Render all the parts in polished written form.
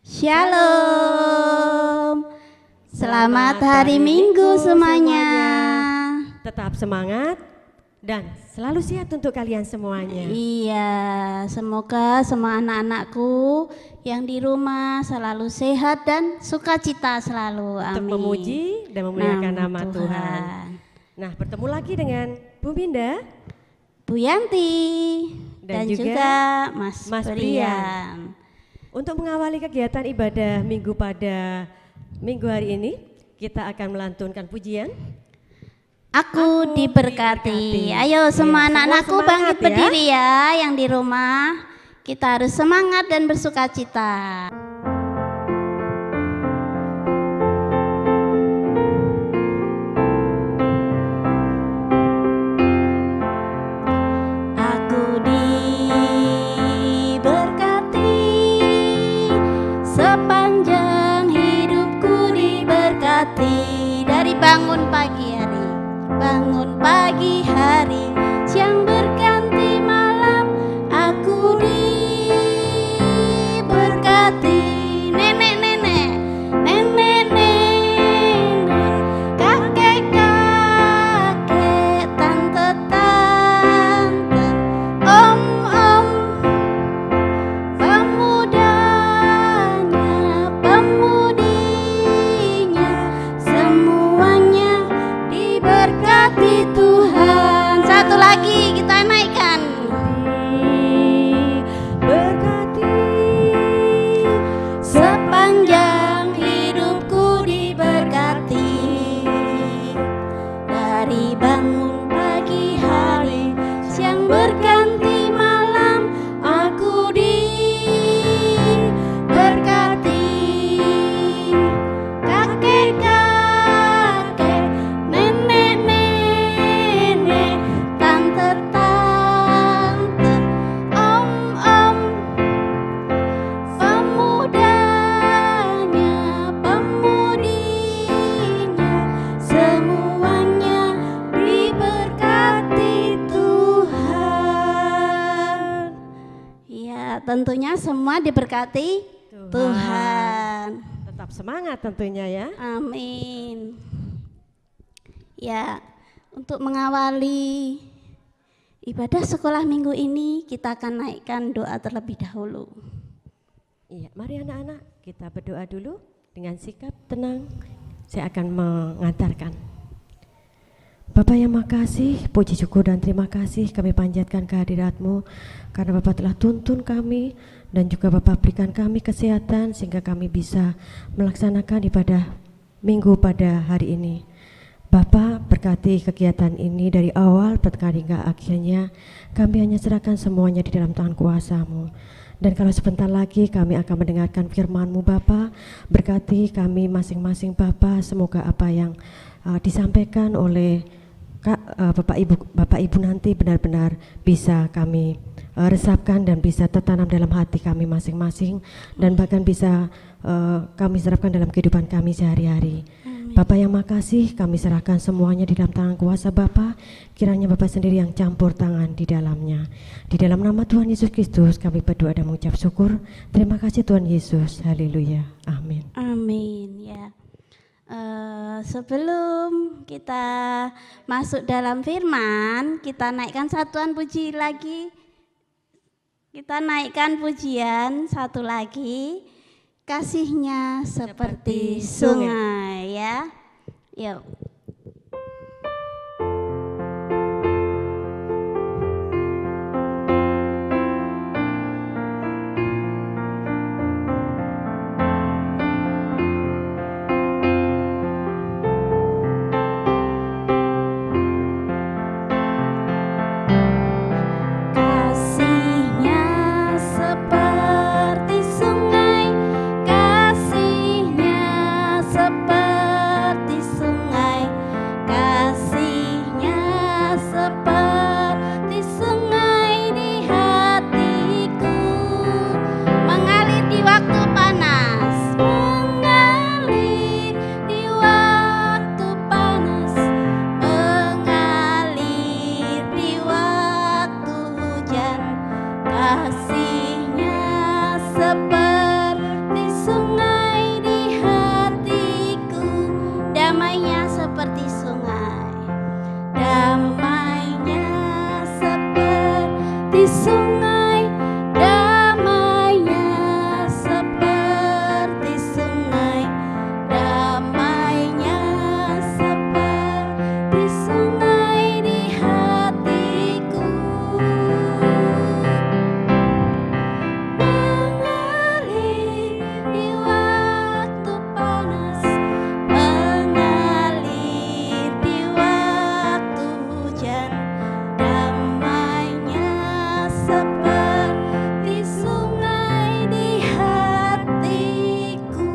Shalom. Selamat hari Minggu semuanya. Tetap semangat dan selalu sehat untuk kalian semuanya. Iya, semoga semua anak-anakku yang di rumah selalu sehat dan sukacita selalu. Amin. Untuk memuji dan memuliakan nama Tuhan. Tuhan. Nah, bertemu lagi dengan Bu Minda, Bu Yanti, dan juga Mas Mas Brian. Untuk mengawali kegiatan ibadah minggu pada minggu hari ini, kita akan melantunkan pujian. Aku diberkati. Ayo semua anak-anakku bangkit berdiri ya yang di rumah. Kita harus semangat dan bersukacita. Aku diberkati, sepanjang hidupku diberkati. Dari bangun pagi hari, siang berganti malam, aku diberkati. Nenek-nenek, kakek-kakek, tante-tante, om-om, pemudanya, pemudinya, semuanya diberkati Tuhan. Satu lagi kita naikkan. Diberkati, sepanjang hidupku diberkati. Dari bangun pagi hari, siang berganti malam, aku diberkati. Kakek-kakek, nenek-nenek, tante-tante, om-om, pemudanya, pemudinya, semuanya diberkati Tuhan. Ya, tentunya semua diberkati Tuhan. Tetap semangat tentunya ya. Amin. Ya, untuk mengawali ibadah sekolah minggu ini, kita akan naikkan doa terlebih dahulu. Iya, mari anak-anak kita berdoa dulu dengan sikap tenang. Saya akan mengantarkan. Bapa yang makasih, puji syukur dan terima kasih kami panjatkan kehadirat-Mu karena Bapa telah tuntun kami dan juga Bapa berikan kami kesehatan sehingga kami bisa melaksanakan ibadah minggu pada hari ini. Bapa berkati kegiatan ini dari awal bahkan hingga akhirnya, kami hanya serahkan semuanya di dalam tangan kuasa-Mu. Dan kalau sebentar lagi kami akan mendengarkan firman-Mu Bapa, berkati kami masing-masing Bapa, semoga apa yang disampaikan oleh Bapak Ibu nanti benar-benar bisa kami resapkan dan bisa tertanam dalam hati kami masing-masing dan bahkan bisa kami serapkan dalam kehidupan kami sehari-hari. Bapak yang makasih, kami serahkan semuanya di dalam tangan kuasa Bapa, kiranya Bapa sendiri yang campur tangan di dalamnya. Di dalam nama Tuhan Yesus Kristus kami berdoa dan mengucap syukur. Terima kasih Tuhan Yesus, haleluya, amin. Amin ya. Sebelum kita masuk dalam firman, kita naikkan satuan puji lagi. Kita naikkan pujian satu lagi. Kasihnya seperti sungai ya. Yuk. kasihnya seperti sungai. di sungai, damainya seperti sungai, damainya seperti sungai di hatiku, mengalir di waktu panas, mengalir di waktu hujan, damainya seperti sungai di hatiku.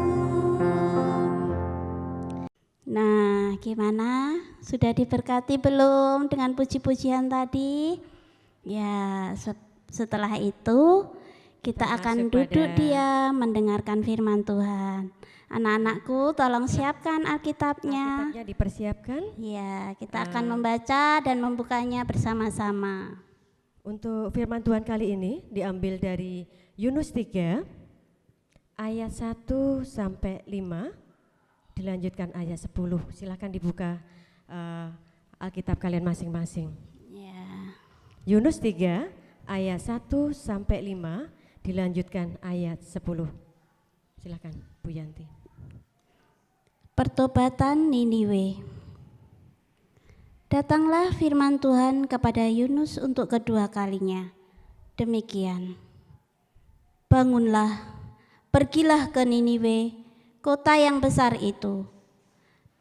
Nah, gimana? Sudah diberkati belum dengan puji-pujian tadi? Ya, setelah itu kita akan masuk duduk pada- diam mendengarkan firman Tuhan. Anak-anakku, tolong siapkan Alkitabnya. Alkitabnya dipersiapkan. Ya, kita akan membaca dan membukanya bersama-sama. Untuk firman Tuhan kali ini diambil dari Yunus 3 ayat 1 sampai 5, dilanjutkan ayat 10. Silakan dibuka Alkitab kalian masing-masing. Ya. Yunus 3 ayat 1 sampai 5, dilanjutkan ayat 10. Silakan Bu Yanti. Pertobatan Niniwe. Datanglah firman Tuhan kepada Yunus untuk kedua kalinya. Demikian. Bangunlah, pergilah ke Niniwe, kota yang besar itu,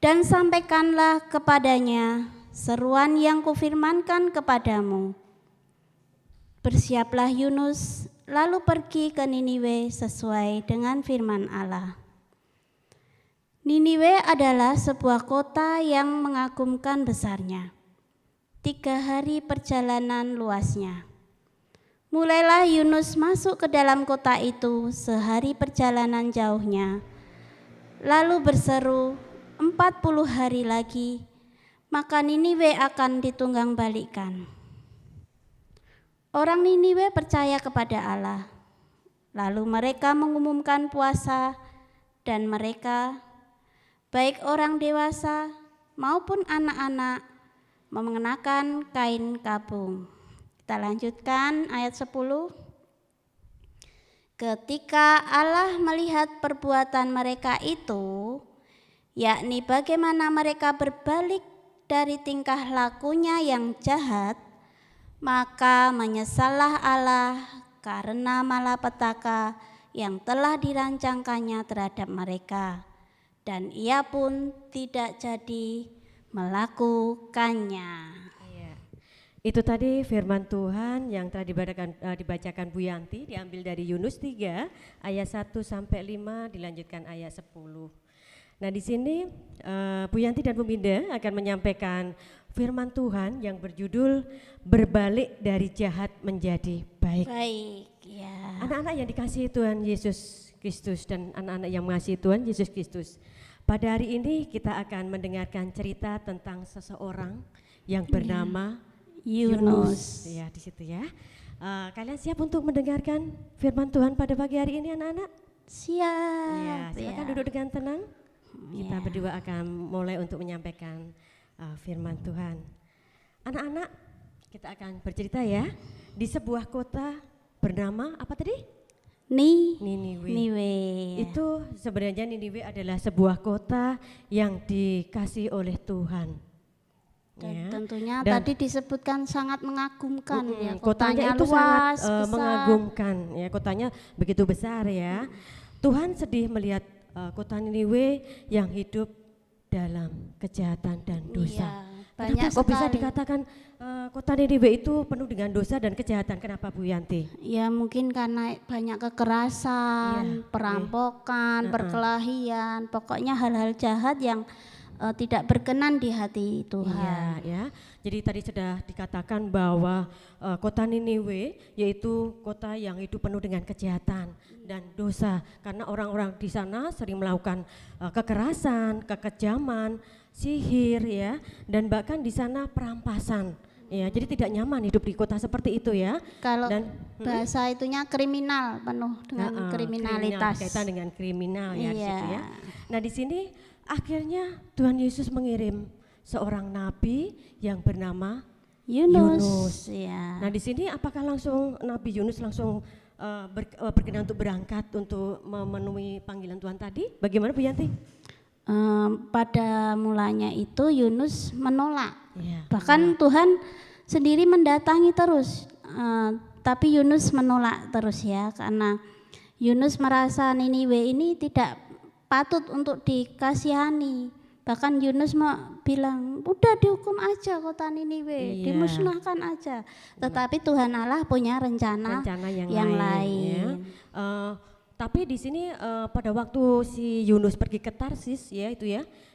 dan sampaikanlah kepadanya seruan yang kufirmankan kepadamu. Bersiaplah Yunus, lalu pergi ke Niniwe sesuai dengan firman Allah. Niniwe adalah sebuah kota yang mengagumkan besarnya. 3 hari perjalanan luasnya. Mulailah Yunus masuk ke dalam kota itu sehari perjalanan jauhnya. Lalu berseru, 40 hari lagi, maka Niniwe akan ditunggang balikkan. Orang Niniwe percaya kepada Allah. Lalu mereka mengumumkan puasa, dan mereka, baik orang dewasa maupun anak-anak, mengenakan kain kapung. Kita lanjutkan ayat 10. Ketika Allah melihat perbuatan mereka itu, yakni bagaimana mereka berbalik dari tingkah lakunya yang jahat, maka menyesallah Allah karena malapetaka yang telah dirancangkannya terhadap mereka, dan ia pun tidak jadi melakukannya. Iya. Itu tadi firman Tuhan yang telah dibacakan Bu Yanti, diambil dari Yunus 3 ayat 1 sampai 5, dilanjutkan ayat 10. Nah, di sini Bu Yanti dan Bu Minda akan menyampaikan firman Tuhan yang berjudul berbalik dari jahat menjadi baik. Baik, ya. Anak-anak yang dikasihi Tuhan Yesus Kristus dan anak-anak yang mengasihi Tuhan Yesus Kristus, pada hari ini kita akan mendengarkan cerita tentang seseorang yang bernama Yunus. Ya, di situ ya. Kalian siap untuk mendengarkan firman Tuhan pada pagi hari ini, anak-anak? Siap. Ya, silakan duduk dengan tenang. Kita Ya. berdua akan mulai untuk menyampaikan firman Tuhan. Anak-anak, kita akan bercerita ya di sebuah kota bernama apa tadi? Niniwe. Niniwe. Itu sebenarnya Niniwe adalah sebuah kota yang dikasihi oleh Tuhan. Dan Ya. tentunya Dan- tadi disebutkan sangat mengagumkan ya, Kotanya itu luas, sangat besar. mengagumkan ya, kotanya begitu besar ya. Tuhan sedih melihat kota Niniwe yang hidup dalam kejahatan dan dosa. Iya, banyak Kenapa kok bisa sekali. dikatakan kota Niniwe itu penuh dengan dosa dan kejahatan? Kenapa Bu Yanti? Ya mungkin karena banyak kekerasan, Iya, perampokan, perkelahian, pokoknya hal-hal jahat yang tidak berkenan di hati Tuhan. Iya ya. Jadi tadi sudah dikatakan bahwa kota Niniwe yaitu kota yang hidup penuh dengan kejahatan dan dosa karena orang-orang di sana sering melakukan kekerasan, kekejaman, sihir ya, dan bahkan di sana perampasan. Ya, jadi tidak nyaman hidup di kota seperti itu ya. Kalau Dan bahasa itunya kriminal, penuh dengan kriminalitas. Kaitan dengan kriminal ya di Iya. situ ya. Nah, di sini akhirnya Tuhan Yesus mengirim seorang nabi yang bernama Yunus. Ya. Nah, di sini apakah langsung Nabi Yunus langsung berkenan untuk berangkat untuk memenuhi panggilan Tuhan tadi? Bagaimana Bu Yanti? Pada mulanya itu Yunus menolak. Ya, Bahkan Tuhan sendiri mendatangi terus, tapi Yunus menolak terus ya, karena Yunus merasa Niniwe ini tidak patut untuk dikasihani. Bahkan Yunus mau bilang, udah dihukum aja kota Niniwe, dimusnahkan aja. Tetapi Tuhan Allah punya rencana yang lain. Ya. Tapi di sini pada waktu si Yunus pergi ke Tarsis ya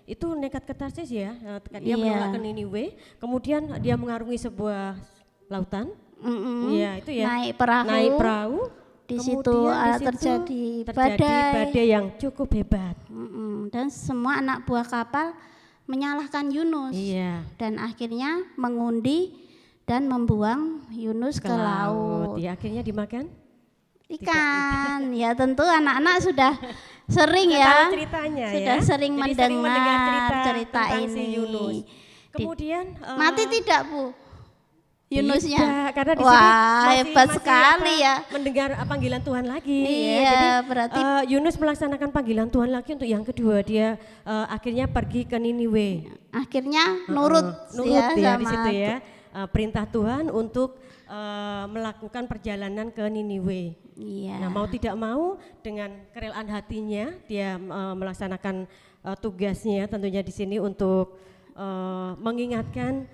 itu nekat ke Tarsis ya, dia menolak ke Niniwe, kemudian dia mengarungi sebuah lautan, ya itu ya, naik perahu. Di situ terjadi badai yang cukup hebat. Dan semua anak buah kapal menyalahkan Yunus. Dan akhirnya mengundi dan membuang Yunus ke laut. Ya, akhirnya dimakan ikan. Ya tentu anak-anak sudah sering ya ceritanya, sudah sering mendengar cerita ini. Si Yunus. Kemudian mati tidak Bu? Yunusnya, tidak, karena di wah sini hebat sekali ya, mendengar panggilan Tuhan lagi. Iya, jadi berarti Yunus melaksanakan panggilan Tuhan lagi untuk yang kedua, dia akhirnya pergi ke Niniwe. Akhirnya nurut ya ya sama di situ ya, perintah Tuhan untuk melakukan perjalanan ke Niniwe. Iya. Nah, mau tidak mau dengan kerelaan hatinya dia melaksanakan tugasnya tentunya di sini untuk mengingatkan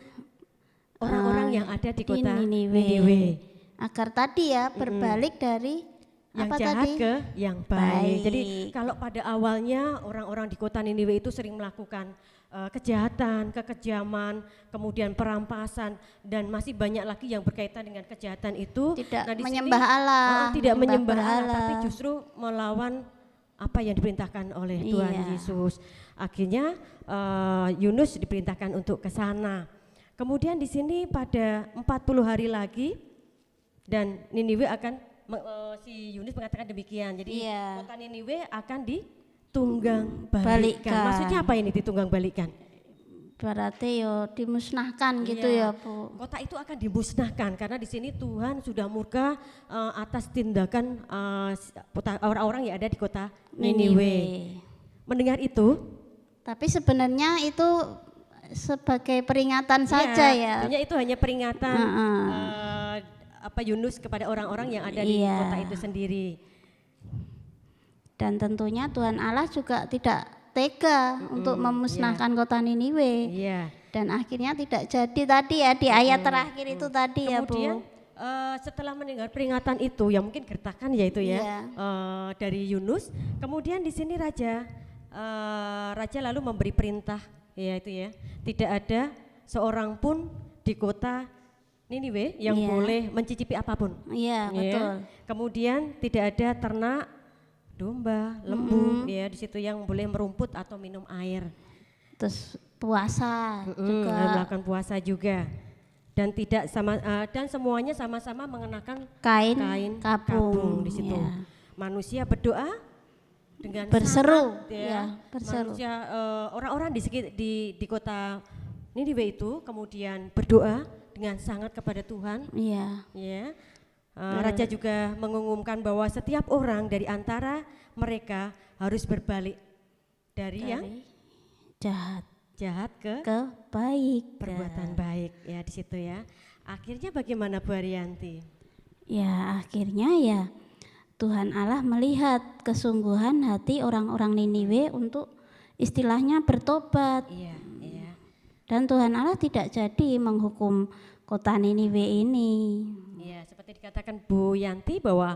orang-orang yang ada di kota Niniwe agar tadi ya berbalik dari yang apa jahat tadi? ke yang baik. Jadi kalau pada awalnya orang-orang di kota Niniwe itu sering melakukan kejahatan, kekejaman, kemudian perampasan, dan masih banyak lagi yang berkaitan dengan kejahatan itu. Tidak nah, menyembah Allah, tidak menyembah Allah, tapi justru melawan apa yang diperintahkan oleh Tuhan Yesus. Akhirnya Yunus diperintahkan untuk ke sana. Kemudian di sini pada 40 hari lagi dan Niniwe akan si Yunus mengatakan demikian. Jadi kota Niniwe akan ditunggang balikan. Maksudnya apa ini ditunggang balikan? Berarti dimusnahkan gitu ya Bu. Kota itu akan dimusnahkan karena di sini Tuhan sudah murka atas tindakan orang-orang yang ada di kota Niniwe. Mendengar itu? Tapi sebenarnya itu sebagai peringatan saja ya. Tentunya itu hanya peringatan Yunus kepada orang-orang yang ada di kota itu sendiri. Dan tentunya Tuhan Allah juga tidak tega untuk memusnahkan kota Niniwe. Dan akhirnya tidak jadi tadi ya di ayat terakhir itu tadi. Kemudian, ya Bu. Setelah mendengar peringatan itu yang mungkin gertakan ya itu dari Yunus, kemudian di sini raja lalu memberi perintah tidak ada seorang pun di kota Niniwe yang boleh mencicipi apapun. Betul. Kemudian tidak ada ternak, domba, lembu di situ yang boleh merumput atau minum air. Terus puasa juga. Melakukan puasa juga. Dan tidak dan semuanya sama-sama mengenakan kain kapung di situ. Manusia berdoa dengan berseru, berseru. Manusia orang-orang di kota Niniwe itu kemudian berdoa dengan sangat kepada Tuhan. Raja juga mengumumkan bahwa setiap orang dari antara mereka harus berbalik dari yang jahat ke baik, perbuatan baik di situ ya. Akhirnya bagaimana Bu Ariyanti? Akhirnya Tuhan Allah melihat kesungguhan hati orang-orang Niniwe untuk istilahnya bertobat. Dan Tuhan Allah tidak jadi menghukum kota Niniwe ini. Seperti dikatakan Bu Yanti bahwa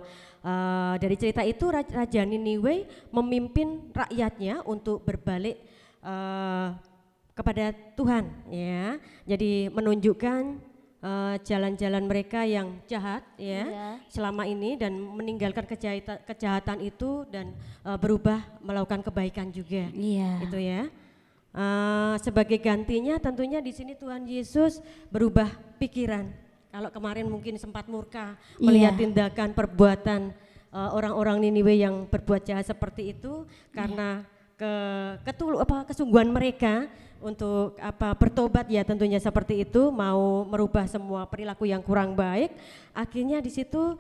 dari cerita itu Raja Niniwe memimpin rakyatnya untuk berbalik kepada Tuhan. Jadi menunjukkan jalan-jalan mereka yang jahat selama ini dan meninggalkan kejahatan itu dan berubah melakukan kebaikan juga. Itu ya. Sebagai gantinya tentunya di sini Tuhan Yesus berubah pikiran. Kalau kemarin mungkin sempat murka melihat tindakan perbuatan orang-orang Niniwe yang berbuat jahat seperti itu karena kesungguhan mereka untuk bertobat ya, tentunya seperti itu, mau merubah semua perilaku yang kurang baik. Akhirnya di situ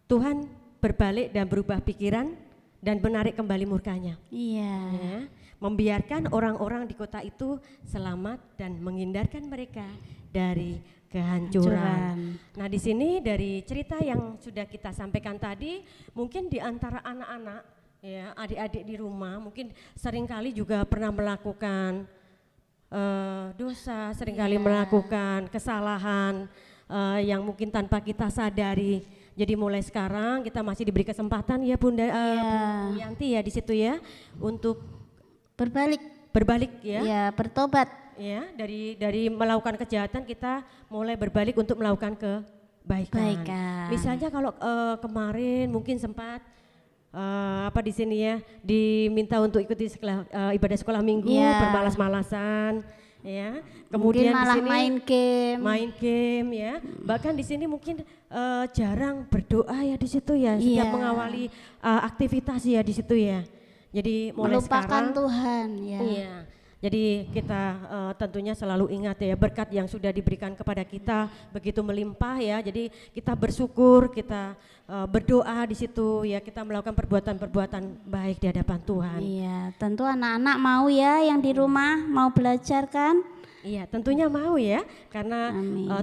Tuhan berbalik dan berubah pikiran dan menarik kembali murkanya. Iya. Ya, membiarkan orang-orang di kota itu selamat dan menghindarkan mereka dari kehancuran. Nah, di sini dari cerita yang sudah kita sampaikan tadi, mungkin di antara anak-anak ya, adik-adik di rumah mungkin seringkali juga pernah melakukan dosa, seringkali melakukan kesalahan yang mungkin tanpa kita sadari. Jadi mulai sekarang kita masih diberi kesempatan ya Bunda Bu Yanti ya di situ ya, untuk berbalik ya. Ya, bertobat. Ya, dari melakukan kejahatan kita mulai berbalik untuk melakukan kebaikan. Misalnya kalau kemarin mungkin sempat di sini ya diminta untuk ikuti ibadah sekolah minggu, bermalas-malasan ya. Kemudian malah di sini main game ya. Bahkan di sini mungkin jarang berdoa ya di situ ya, setiap mengawali aktivitas ya di situ ya. Jadi mulai melupakan sekarang Tuhan ya. Iya. Jadi kita tentunya selalu ingat ya, berkat yang sudah diberikan kepada kita begitu melimpah ya. Jadi kita bersyukur, kita berdoa di situ ya, kita melakukan perbuatan-perbuatan baik di hadapan Tuhan. Iya, tentu anak-anak mau ya yang di rumah mau belajar kan? Iya, tentunya mau ya, karena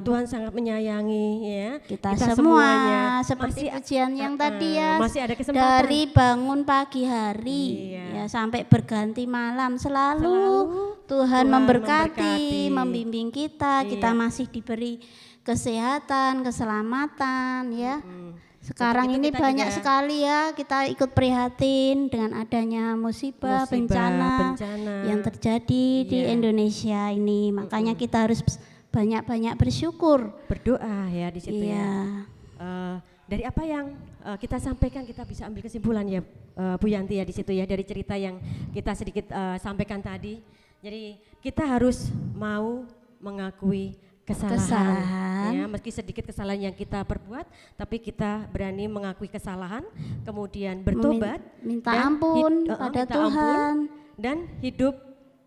Tuhan sangat menyayangi ya. Kita semuanya seperti pujian yang tadi ya, masih ada kesempatan. Dari bangun pagi hari ya sampai berganti malam selalu Tuhan memberkati, membimbing kita. Kita masih diberi kesehatan, keselamatan ya. Sekarang ini banyak sekali ya kita ikut prihatin dengan adanya musibah bencana yang terjadi di Indonesia ini. Makanya kita harus banyak-banyak bersyukur, berdoa ya di situ ya. Dari apa yang kita sampaikan kita bisa ambil kesimpulan ya Bu Yanti ya di situ ya, dari cerita yang kita sedikit sampaikan tadi. Jadi kita harus mau mengakui kesalahan ya, meski sedikit kesalahan yang kita perbuat, tapi kita berani mengakui kesalahan, kemudian bertobat, minta ampun pada Tuhan, dan hidup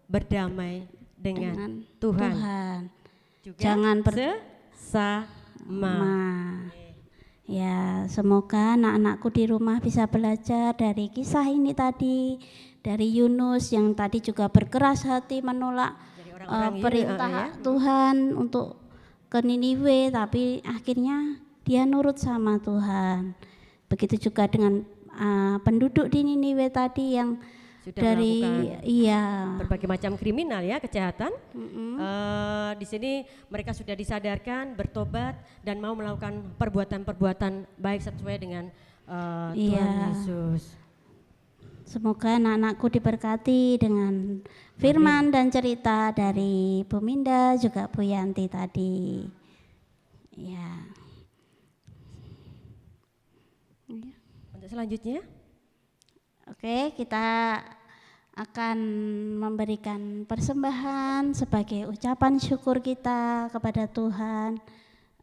berdamai dengan Tuhan. Juga jangan bersama. Ya, semoga anak-anakku di rumah bisa belajar dari kisah ini tadi, dari Yunus yang tadi juga berkeras hati menolak perintah Tuhan untuk ke Niniwe, tapi akhirnya dia nurut sama Tuhan. Begitu juga dengan penduduk di Niniwe tadi yang sudah dari berbagai macam kriminal ya, kejahatan. Di sini mereka sudah disadarkan, bertobat dan mau melakukan perbuatan-perbuatan baik sesuai dengan Tuhan Yesus. Semoga anak-anakku diberkati dengan firman dan cerita dari Bu Minda juga Bu Yanti tadi. Ya. Untuk selanjutnya, oke, kita akan memberikan persembahan sebagai ucapan syukur kita kepada Tuhan.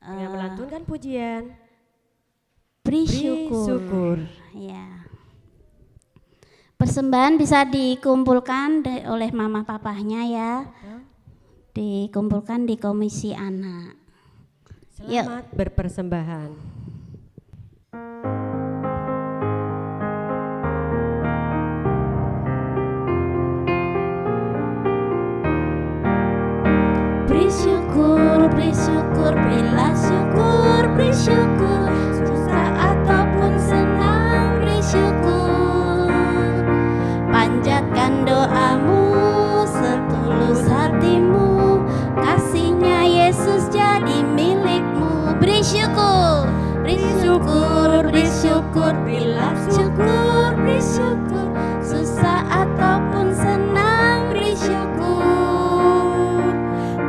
Dengan melantunkan pujian. Beri syukur. Ya. Persembahan bisa dikumpulkan oleh mama papahnya ya, dikumpulkan di komisi anak. Selamat berpersembahan. Beri syukur, berilah syukur, beri syukur, susah ataupun senang, beri syukur. Panjatkan doamu setulus hatimu, kasihnya Yesus jadi milikmu. Beri syukur, berilah syukur, beri syukur, susah ataupun senang, beri syukur.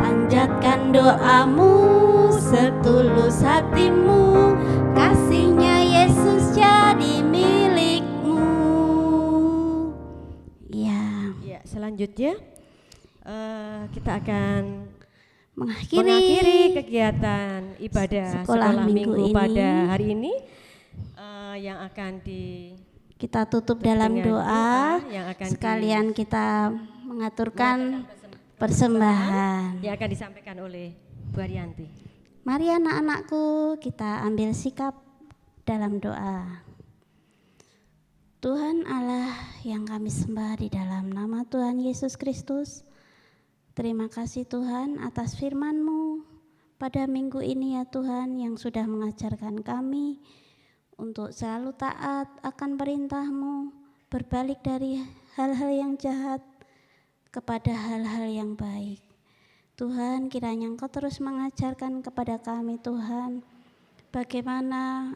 Panjatkan doamu setulus hatimu, kasihnya Yesus jadi milikmu. Ya, selanjutnya kita akan mengakhiri kegiatan ibadah sekolah minggu pada hari ini yang akan Kita tutup dalam dengan doa, yang akan sekalian kita mengaturkan persembahan. yang akan disampaikan oleh Bu Arianti. Mari anak-anakku, kita ambil sikap dalam doa. Tuhan Allah yang kami sembah di dalam nama Tuhan Yesus Kristus, terima kasih Tuhan atas firman-Mu pada minggu ini ya Tuhan, yang sudah mengajarkan kami untuk selalu taat akan perintah-Mu, berbalik dari hal-hal yang jahat kepada hal-hal yang baik. Tuhan, kiranya Engkau terus mengajarkan kepada kami Tuhan, bagaimana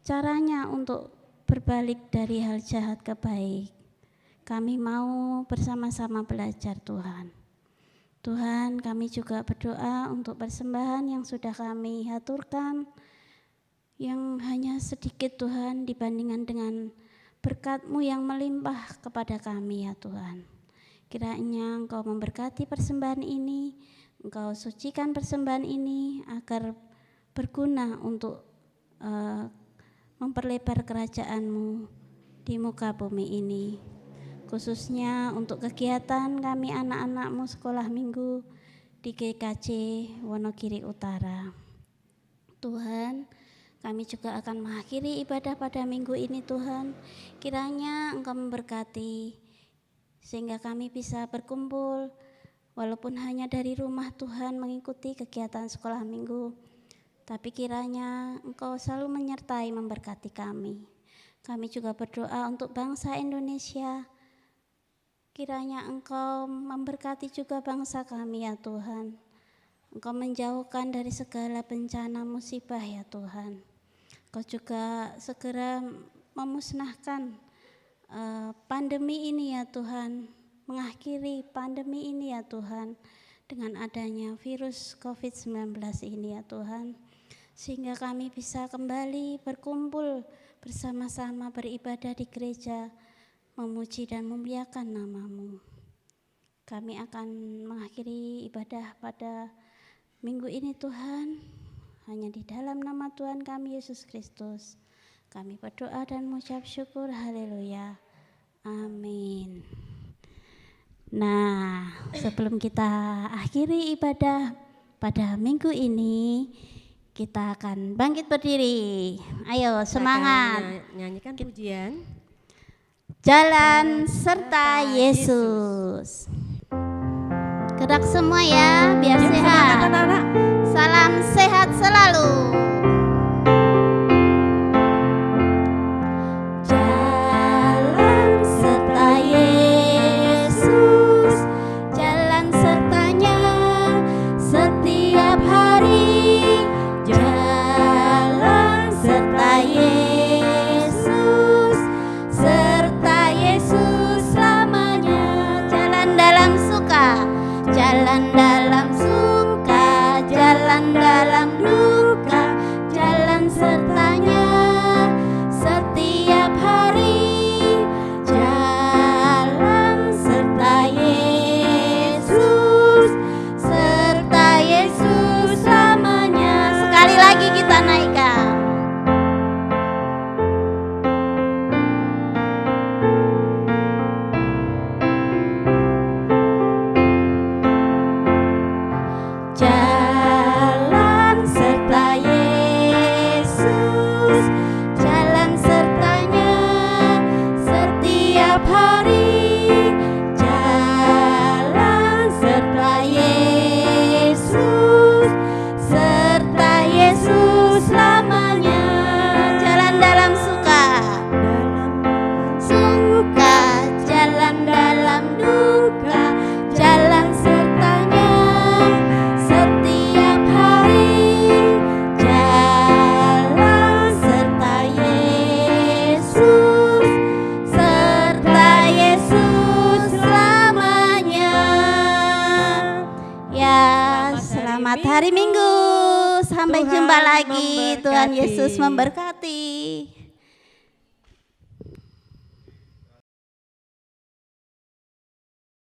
caranya untuk berbalik dari hal jahat ke baik. Kami mau bersama-sama belajar Tuhan. Tuhan, kami juga berdoa untuk persembahan yang sudah kami haturkan, yang hanya sedikit Tuhan dibandingkan dengan berkat-Mu yang melimpah kepada kami ya Tuhan. Kiranya Engkau memberkati persembahan ini, Engkau sucikan persembahan ini agar berguna untuk memperlebar kerajaan-Mu di muka bumi ini. Khususnya untuk kegiatan kami anak-anak-Mu sekolah minggu di GKJ Wonogiri Utara. Tuhan, kami juga akan mengakhiri ibadah pada minggu ini Tuhan. Kiranya Engkau memberkati sehingga kami bisa berkumpul walaupun hanya dari rumah Tuhan mengikuti kegiatan sekolah minggu. Tapi kiranya Engkau selalu menyertai memberkati kami. Kami juga berdoa untuk bangsa Indonesia. Kiranya Engkau memberkati juga bangsa kami ya Tuhan. Engkau menjauhkan dari segala bencana musibah ya Tuhan. Engkau juga segera memusnahkan pandemi ini ya Tuhan, mengakhiri pandemi ini ya Tuhan, dengan adanya virus COVID-19 ini ya Tuhan, sehingga kami bisa kembali berkumpul bersama-sama beribadah di gereja, memuji dan memuliakan nama-Mu. Kami akan mengakhiri ibadah pada minggu ini Tuhan, hanya di dalam nama Tuhan kami Yesus Kristus. Kami berdoa dan mengucap syukur, haleluya, amin. Nah, sebelum kita akhiri ibadah pada minggu ini, kita akan bangkit berdiri. Ayo semangat. Nyanyikan pujian Jalan serta Yesus. Gerak semua ya, biar sehat. Salam sehat selalu. Jalan dalam suka, jalan dalam duka, jalan sertanya setiap hari. Jalan serta Yesus selamanya. Sekali lagi kita naikkan. Jalan serta Yesus, jalan sertanya setiap hari. Jalan serta Yesus selamanya. Jalan dalam suka, jalan dalam duka, jalan sertanya setiap hari. Jalan serta Yesus selamanya. Ya, selamat hari Minggu. Sampai jumpa lagi. Tuhan Yesus memberkati.